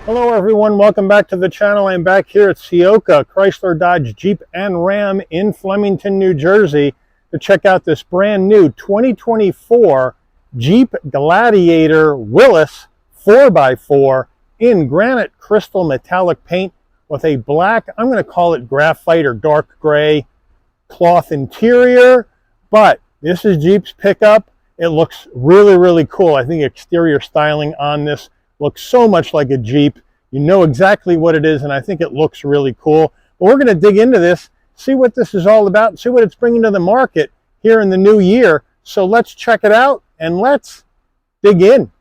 Hello everyone, welcome back to the channel. I'm back here at Ciocca, Chrysler, Dodge, Jeep, and Ram in Flemington, New Jersey to check out this brand new 2024 Jeep Gladiator Willys 4x4 in granite crystal metallic paint with a black, I'm going to call it graphite or dark gray cloth interior, but this is Jeep's pickup. It looks really cool. I think exterior styling on this looks so much like a Jeep. You know exactly what it is, and I think it looks really cool. But we're going to dig into this, see what this is all about, and see what it's bringing to the market here in the new year. So let's check it out, and let's dig in.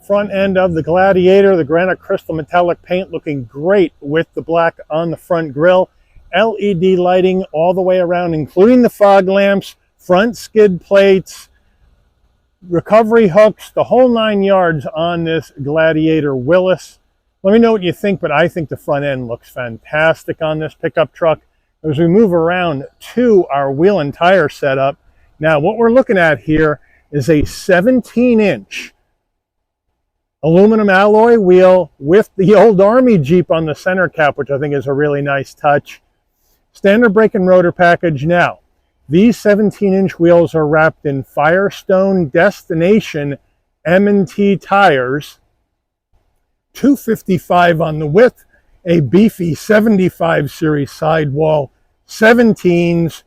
Front end of the Gladiator, the granite crystal metallic paint looking great with the black on the front grille. LED lighting all the way around, including the fog lamps, front skid plates, recovery hooks, the whole 9 yards on this Gladiator Willys. Let me know what you think, but I think the front end looks fantastic on this pickup truck. As we move around to our wheel and tire setup, now what we're looking at here is a 17-inch aluminum alloy wheel with the old Army Jeep on the center cap, which I think is a really nice touch. Standard brake and rotor package. Now, these 17-inch wheels are wrapped in Firestone Destination M&T tires, 255 on the width, a beefy 75 series sidewall, 17s,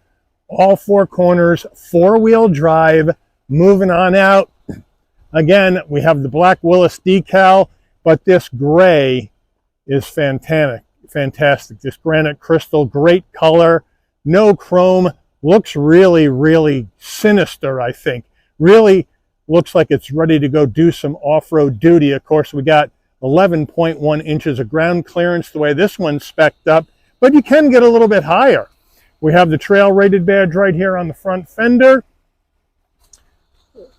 all four corners, four-wheel drive. Moving on out, again, we have the black Willys decal, but this gray is fantastic. This granite crystal, great color, no chrome. Looks really sinister, I think. Really looks like it's ready to go do some off-road duty. Of course, we got 11.1 inches of ground clearance the way this one's spec'd up, but you can get a little bit higher. We have the trail rated badge right here on the front fender.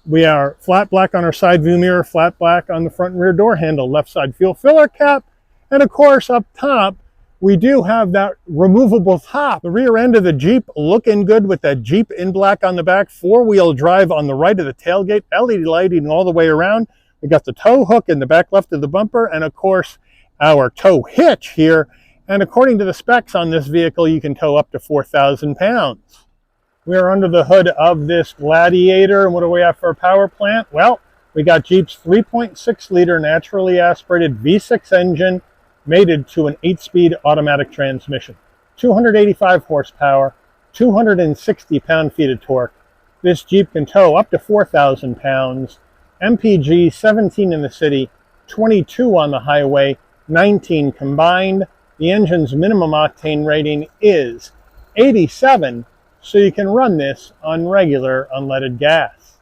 We are flat black on our side view mirror, flat black on the front and rear door handle, left side fuel filler cap, and of course up top, we do have that removable top. The rear end of the Jeep looking good with that Jeep in black on the back, four-wheel drive on the right of the tailgate, LED lighting all the way around. We got the tow hook in the back left of the bumper, and of course our tow hitch here. And according to the specs on this vehicle, you can tow up to 4,000 pounds. We are under the hood of this Gladiator, and what do we have for a power plant? Well, we got Jeep's 3.6-liter naturally aspirated V6 engine, mated to an 8-speed automatic transmission. 285 horsepower, 260 pound-feet of torque. This Jeep can tow up to 4,000 pounds. MPG 17 in the city, 22 on the highway, 19 combined. The engine's minimum octane rating is 87, so you can run this on regular unleaded gas.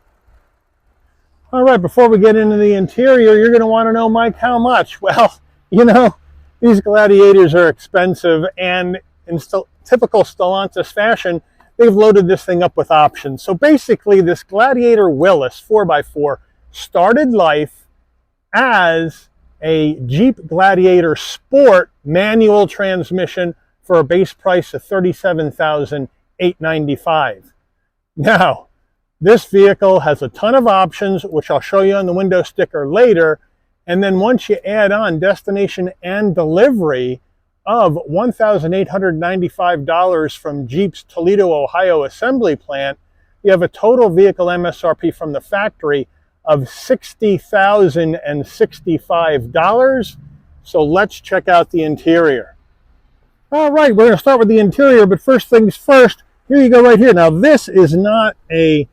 All right, before we get into the interior, you're going to want to know, Mike, how much? Well, you know, these Gladiators are expensive, and in typical Stellantis fashion, they've loaded this thing up with options. So basically, this Gladiator Willys 4x4 started life as a Jeep Gladiator Sport manual transmission for a base price of $37,895. Now, this vehicle has a ton of options, which I'll show you on the window sticker later. And then once you add on destination and delivery of $1,895 from Jeep's Toledo, Ohio assembly plant, you have a total vehicle MSRP from the factory of $60,065. So let's check out the interior. All right, we're going to start with the interior, but first things first, here you go right here. Now, this is not a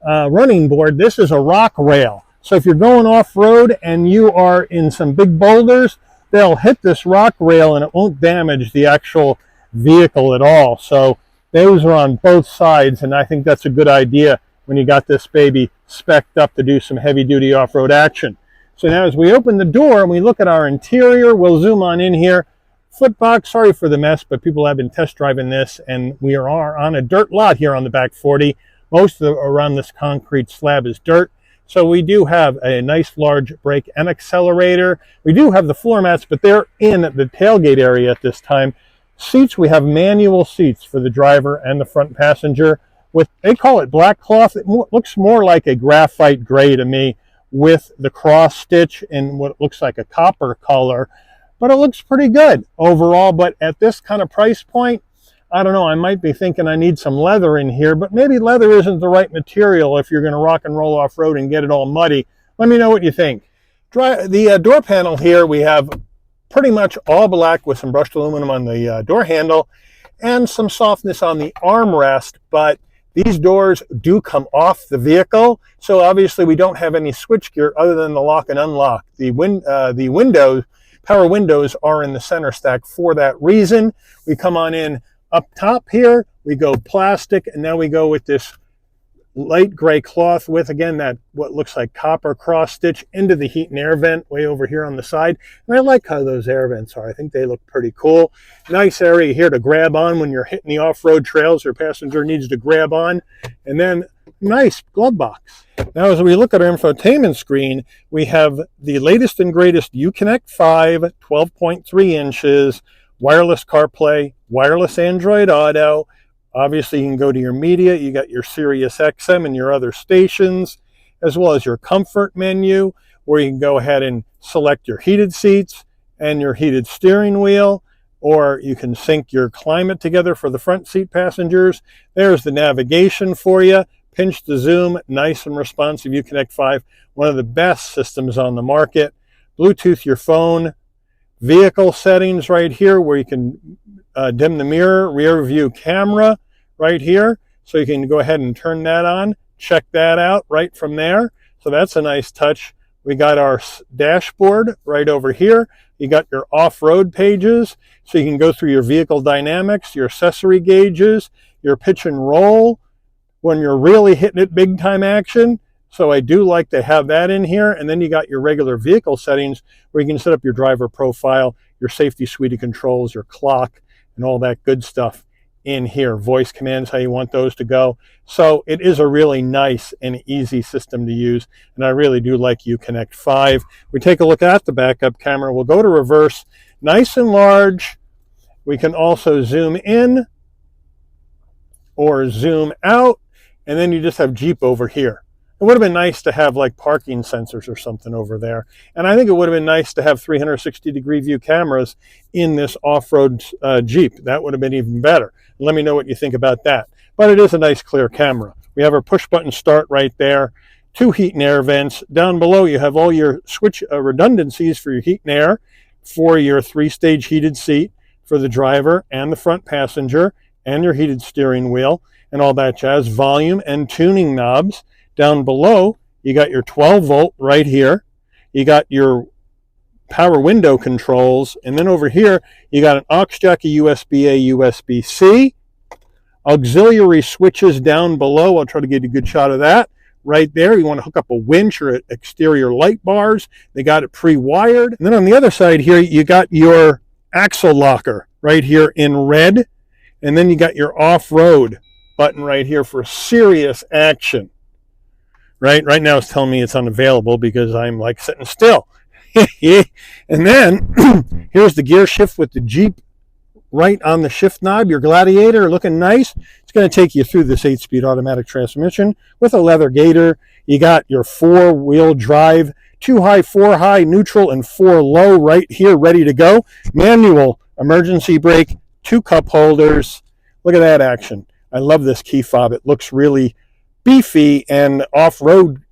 running board. This is a rock rail. So if you're going off-road and you are in some big boulders, they'll hit this rock rail and it won't damage the actual vehicle at all. So those are on both sides, and I think that's a good idea when you got this baby spec'd up to do some heavy-duty off-road action. So now as we open the door and we look at our interior, we'll zoom on in here. Footbox, sorry for the mess, but people have been test driving this, and we are on a dirt lot here on the back 40. Most of around this concrete slab is dirt. So we do have a nice large brake and accelerator. We do have the floor mats, but they're in the tailgate area at this time. Seats, we have manual seats for the driver and the front passenger. With, they call it black cloth. It looks more like a graphite gray to me, with the cross stitch in what looks like a copper color. but it looks pretty good overall. But at this kind of price point, I don't know, I might be thinking I need some leather in here, but maybe leather isn't the right material if you're going to rock and roll off-road and get it all muddy. Let me know what you think. The door panel here, we have pretty much all black with some brushed aluminum on the door handle and some softness on the armrest, but these doors do come off the vehicle, so obviously we don't have any switchgear other than the lock and unlock. The power windows are in the center stack for that reason. We come on in up top here, we go plastic, and now we go with this light gray cloth with, again, that what looks like copper cross stitch into the heat and air vent way over here on the side. And I like how those air vents are. I think they look pretty cool. Nice area here to grab on when you're hitting the off-road trails your passenger needs to grab on. And then nice glove box. Now as we look at our infotainment screen, we have the latest and greatest Uconnect 5, 12.3 inches, wireless CarPlay, wireless Android Auto. Obviously, you can go to your media. You got your Sirius XM and your other stations, as well as your comfort menu, where you can go ahead and select your heated seats and your heated steering wheel, or you can sync your climate together for the front seat passengers. There's the navigation for you. Pinch to zoom, nice and responsive Uconnect 5, one of the best systems on the market. Bluetooth your phone. Vehicle settings right here where you can dim the mirror, rear view camera right here. So you can go ahead and turn that on, check that out right from there. So that's a nice touch. We got our dashboard right over here. You got your off-road pages. So you can go through your vehicle dynamics, your accessory gauges, your pitch and roll when you're really hitting it big time action. So I do like to have that in here. And then you got your regular vehicle settings where you can set up your driver profile, your safety suite of controls, your clock, and all that good stuff in here. Voice commands, how you want those to go. So it is a really nice and easy system to use. And I really do like Uconnect 5. We take a look at the backup camera. We'll go to reverse, nice and large. We can also zoom in or zoom out. And then you just have Jeep over here. It would have been nice to have like parking sensors or something over there. And I think it would have been nice to have 360-degree view cameras in this off-road Jeep. That would have been even better. Let me know what you think about that. But it is a nice clear camera. We have our push-button start right there. 2 heat and air vents. Down below you have all your switch redundancies for your heat and air, for your 3-stage heated seat for the driver and the front passenger, and your heated steering wheel and all that jazz. Volume and tuning knobs. Down below, you got your 12-volt right here. You got your power window controls. And then over here, you got an aux jack, a USB-A, USB-C. Auxiliary switches down below. I'll try to get a good shot of that. Right there, you want to hook up a winch or exterior light bars. They got it pre-wired. And then on the other side here, you got your axle locker right here in red. And then you got your off-road button right here for serious action. Right now it's telling me it's unavailable because I'm like sitting still. And then here's the gear shift with the Jeep right on the shift knob. Your Gladiator looking nice. It's going to take you through this 8-speed automatic transmission with a leather gator. You got your 4-wheel drive, 2 high, 4 high, neutral, and 4 low right here ready to go. Manual emergency brake, 2 cup holders. Look at that action. I love this key fob. It looks really beefy and off-road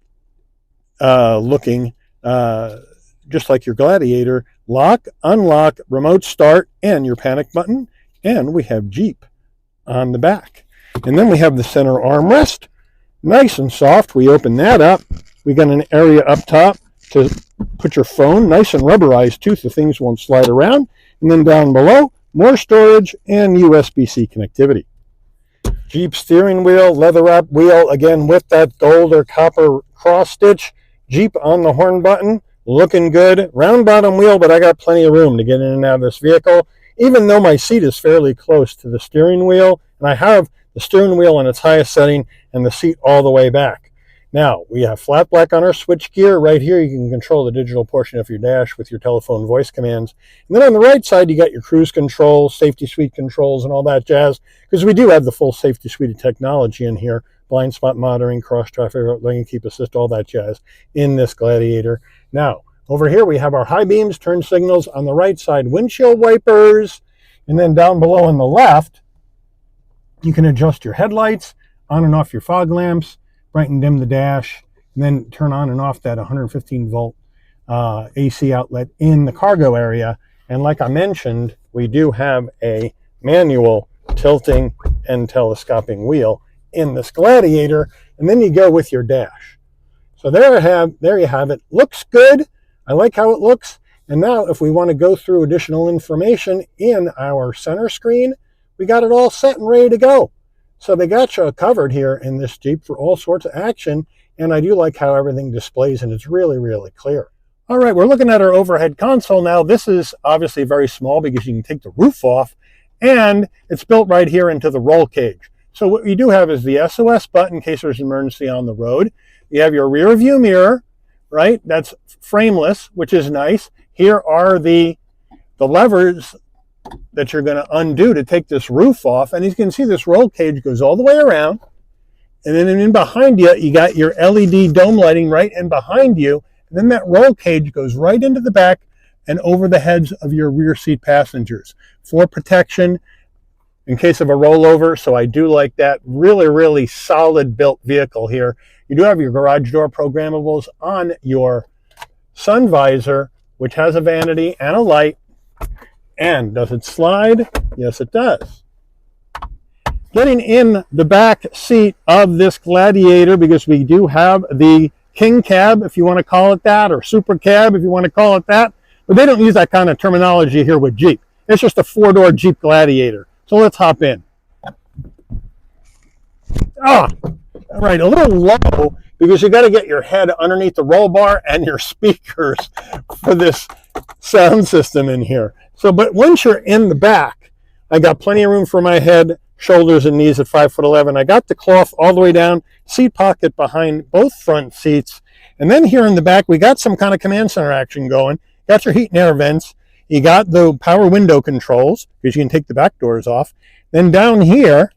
looking, just like your Gladiator. Lock, unlock, remote start, and your panic button. And we have Jeep on the back. And then we have the center armrest. Nice and soft. We open that up. We got an area up top to put your phone. Nice and rubberized too, so things won't slide around. And then down below, more storage and USB-C connectivity. Jeep steering wheel, leather wrap wheel, again with that gold or copper cross stitch. Jeep on the horn button, looking good. Round bottom wheel, but I got plenty of room to get in and out of this vehicle, even though my seat is fairly close to the steering wheel. And I have the steering wheel on its highest setting and the seat all the way back. Now, we have flat black on our switch gear. Right here, you can control the digital portion of your dash with your telephone voice commands. And then on the right side, you got your cruise controls, safety suite controls, and all that jazz, because we do have the full safety suite of technology in here. Blind spot monitoring, cross traffic lane keep assist, all that jazz in this Gladiator. Now, Over here we have our high beams, turn signals. On the right side, windshield wipers. And then down below on the left, you can adjust your headlights, on and off your fog lamps, brighten dim the dash, and then turn on and off that 115 volt AC outlet in the cargo area. And like I mentioned, we do have a manual tilting and telescoping wheel in this Gladiator, and then you go with your dash. So there you have it. Looks good. I like how it looks. And now if we want to go through additional information in our center screen, we got it all set and ready to go. So they got you covered here in this Jeep for all sorts of action. And I do like how everything displays, and it's really, really clear. All right, we're looking at our overhead console now. This is obviously very small because you can take the roof off, and it's built right here into the roll cage. So what you do have is the SOS button in case there's an emergency on the road. You have your rear view mirror, right? That's frameless, which is nice. Here are the levers that you're going to undo to take this roof off. And you can see this roll cage goes all the way around. And then in behind you, you got your LED dome lighting right in behind you. And then that roll cage goes right into the back and over the heads of your rear seat passengers for protection in case of a rollover. So I do like that. Really, really solid built vehicle here. You do have your garage door programmables on your sun visor, which has a vanity and a light. And does it slide? Yes, it does. Getting in the back seat of this Gladiator, because we do have the King Cab, if you want to call it that, or Super Cab, if you want to call it that. But they don't use that kind of terminology here with Jeep. It's just a four-door Jeep Gladiator. So let's hop in. All right, a little low because you got to get your head underneath the roll bar and your speakers for this sound system in here. So, but once you're in the back, I got plenty of room for my head, shoulders, and knees at 5'11". I got the cloth all the way down, seat pocket behind both front seats. And then here in the back, we got some kind of command center action going. Got your heat and air vents. You got the power window controls because you can take the back doors off. Then down here,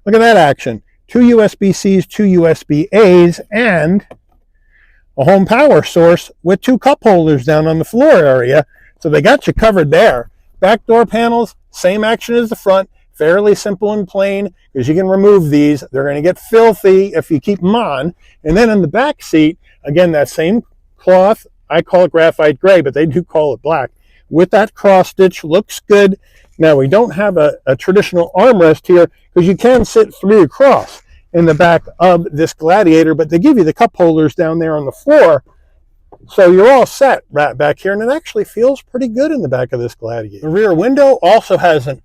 look at that action. 2 USB-Cs, 2 USB-As, and a home power source with 2 cup holders down on the floor area. So they got you covered there. Back door panels, same action as the front. Fairly simple and plain because you can remove these. They're going to get filthy if you keep them on. And then in the back seat, again, that same cloth. I call it graphite gray, but they do call it black. With that cross stitch, looks good. Now, we don't have a traditional armrest here because you can sit 3 across in the back of this Gladiator, but they give you the cup holders down there on the floor. So you're all set right back here, and it actually feels pretty good in the back of this Gladiator. The rear window also has a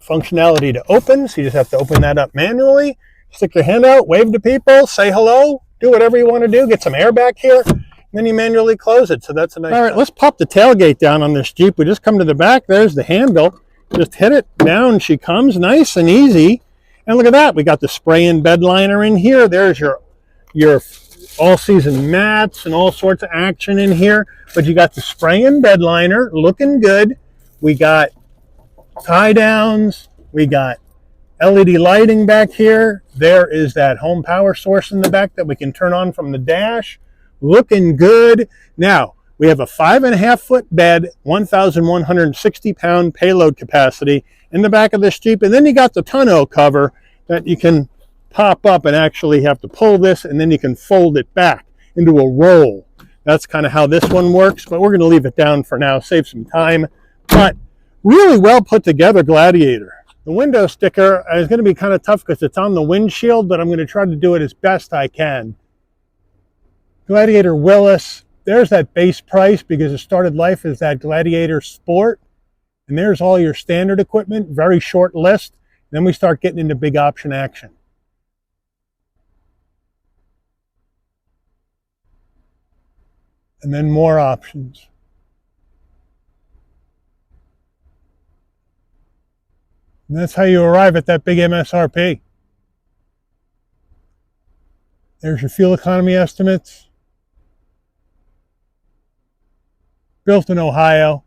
functionality to open, so you just have to open that up manually. Stick your hand out, wave to people, say hello, do whatever you want to do, get some air back here. Then you manually close it, so that's a nice... All right, let's pop the tailgate down on this Jeep. We just come to the back. There's the handle. Just hit it down. She comes nice and easy. And look at that. We got the spray-in bed liner in here. There's your all-season mats and all sorts of action in here. But you got the spray-in bed liner looking good. We got tie-downs. We got LED lighting back here. There is that home power source in the back that we can turn on from the dash. Looking good. Now, we have a 5.5-foot bed, 1,160 pound payload capacity in the back of this Jeep. And then you got the tonneau cover that you can pop up and actually have to pull this, and then you can fold it back into a roll. That's kind of how this one works, but we're going to leave it down for now, save some time. But really well put together Gladiator. The window sticker is going to be kind of tough because it's on the windshield, but I'm going to try to do it as best I can. Gladiator Willys, there's that base price because it started life as that Gladiator Sport. And there's all your standard equipment, very short list. Then we start getting into big option action. And then more options. And that's how you arrive at that big MSRP. There's your fuel economy estimates. Built in Ohio.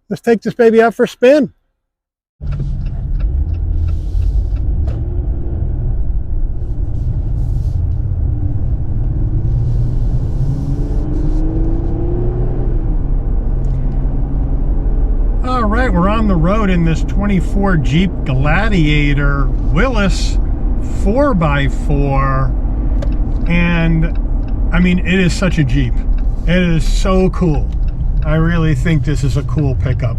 Let's take this baby out for a spin. on the road in this 24 Jeep Gladiator Willys 4x4, and I mean, it is such a Jeep. It is so cool. I really think this is a cool pickup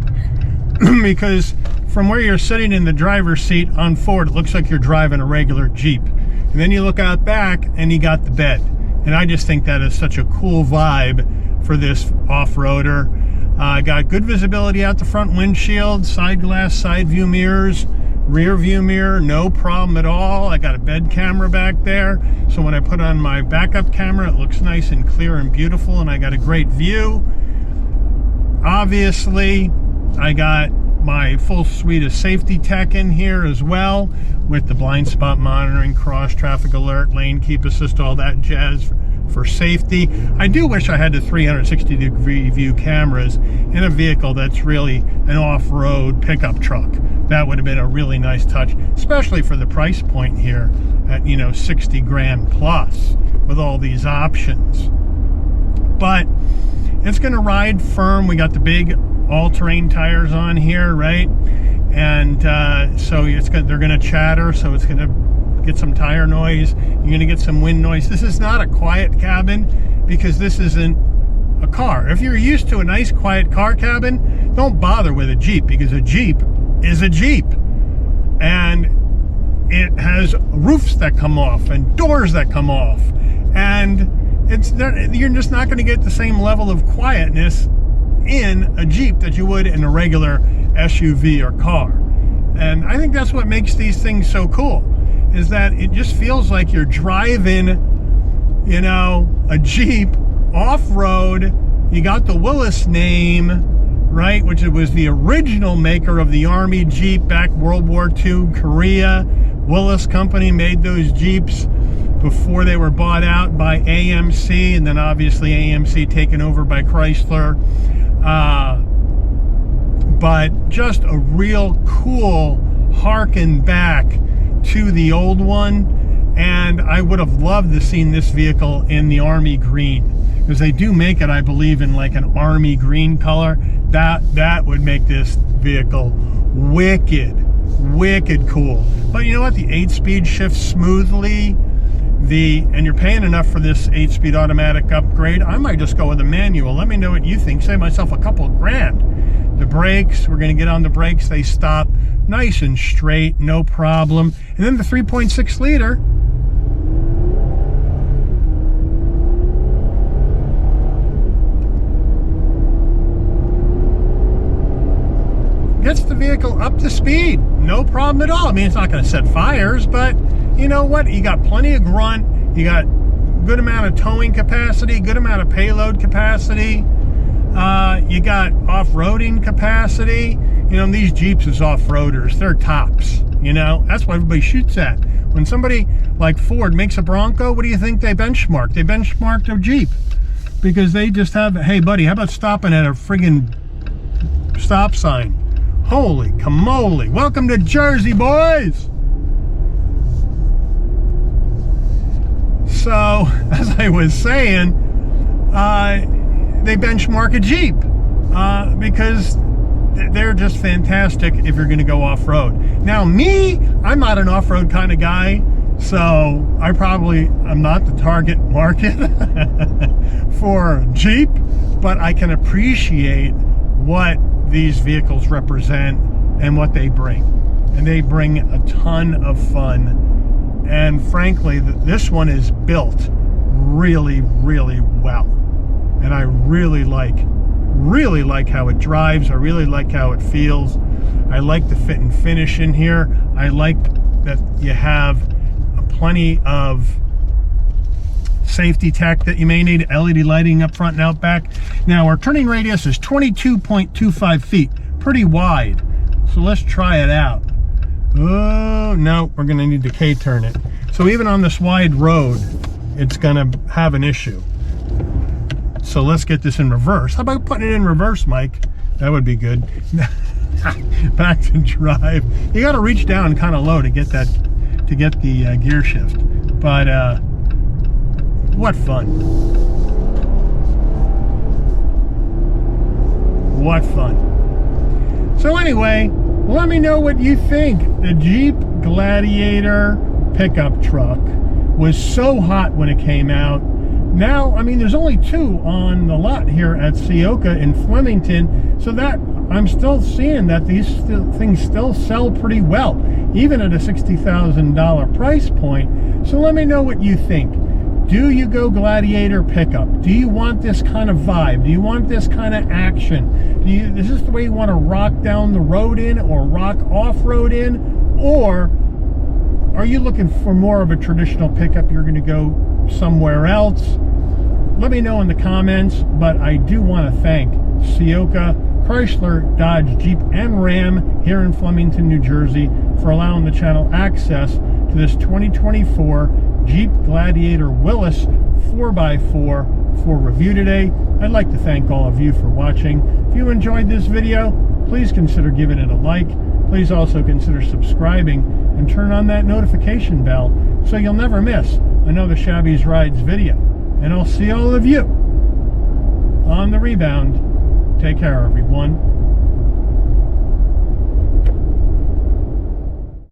because from where you're sitting in the driver's seat on forward, it looks like you're driving a regular Jeep. And then you look out back and you got the bed. And I just think that is such a cool vibe for this off-roader. Got good visibility out the front windshield, side glass, side view mirrors, rear view mirror, no problem at all. I got a bed camera back there, so when I put on my backup camera, it looks nice and clear and beautiful, and I got a great view. Obviously, I got my full suite of safety tech in here as well, with the blind spot monitoring, cross traffic alert, lane keep assist, all that jazz for safety. I do wish I had the 360-degree view cameras in a vehicle that's really an off-road pickup truck. That would have been a really nice touch, especially for the price point here at, you know, 60 grand plus with all these options. But it's going to ride firm. We got the big all-terrain tires on here, right? And so they're going to chatter, so it's going to get some tire noise. You're going to get some wind noise. This is not a quiet cabin because this isn't a car. If you're used to a nice quiet car cabin, don't bother with a Jeep, because a Jeep is a Jeep, and it has roofs that come off and doors that come off, and you're just not going to get the same level of quietness in a Jeep that you would in a regular SUV or car. And I think that's what makes these things so cool, is that it just feels like you're driving, you know, a Jeep off-road. You got the Willys name, right, which was the original maker of the Army Jeep back World War II, Korea. Willys company made those Jeeps before they were bought out by AMC, and then obviously AMC taken over by Chrysler. But just a real cool harken back to the old one, and I would have loved to seen this vehicle in the army green, because they do make it, I believe, in like an army green color. That would make this vehicle wicked cool. But you know what? The 8-speed shifts smoothly. And you're paying enough for this 8-speed automatic upgrade. I might just go with a manual. Let me know what you think. Save myself a couple of grand. The brakes, we're going to get on the brakes. They stop nice and straight, no problem. And then the 3.6 liter. Gets the vehicle up to speed. No problem at all. I mean, it's not going to set fires, but you know what? You got plenty of grunt. You got good amount of towing capacity, good amount of payload capacity. You got off-roading capacity. You know, these Jeeps is off-roaders. They're tops. You know, that's what everybody shoots at. When somebody like Ford makes a Bronco, what do you think they benchmark? They benchmarked a Jeep, because they just have, hey buddy, how about stopping at a friggin' stop sign? Holy camole. Welcome to Jersey, boys. So, as I was saying, they benchmark a Jeep because they're just fantastic if you're going to go off-road. Now, me, I'm not an off-road kind of guy, so I probably am not the target market for Jeep, but I can appreciate what these vehicles represent and what they bring. And they bring a ton of fun. And frankly, this one is built really well. And I really like how it drives. I really like how it feels. I like the fit and finish in here. I like that you have plenty of safety tech that you may need, LED lighting up front and out back. Now, our turning radius is 22.25 feet, pretty wide. So let's try it out. Oh, no, we're gonna need to K-turn it. So even on this wide road, it's gonna have an issue. So let's get this in reverse. How about putting it in reverse, Mike? That would be good. Back to drive. You gotta reach down kind of low to get that, to get the gear shift. But what fun. What fun. So anyway, let me know what you think. The Jeep Gladiator pickup truck was so hot when it came out. Now, I mean, there's only 2 on the lot here at Ciocca in Flemington, so that I'm still seeing that these things still sell pretty well, even at a $60,000 price point. So let me know what you think. Do you go Gladiator pickup? Do you want this kind of vibe? Do you want this kind of action? Is this the way you want to rock down the road in or rock off-road in? Or are you looking for more of a traditional pickup? You're going to go somewhere else? Let me know in the comments, but I do want to thank Ciocca, Chrysler, Dodge, Jeep, and Ram here in Flemington, New Jersey for allowing the channel access to this 2024 Jeep Gladiator Willys 4x4 for review today. I'd like to thank all of you for watching. If you enjoyed this video, please consider giving it a like. Please also consider subscribing and turn on that notification bell so you'll never miss another Shabby's Rides video. And I'll see all of you on the rebound. Take care, everyone.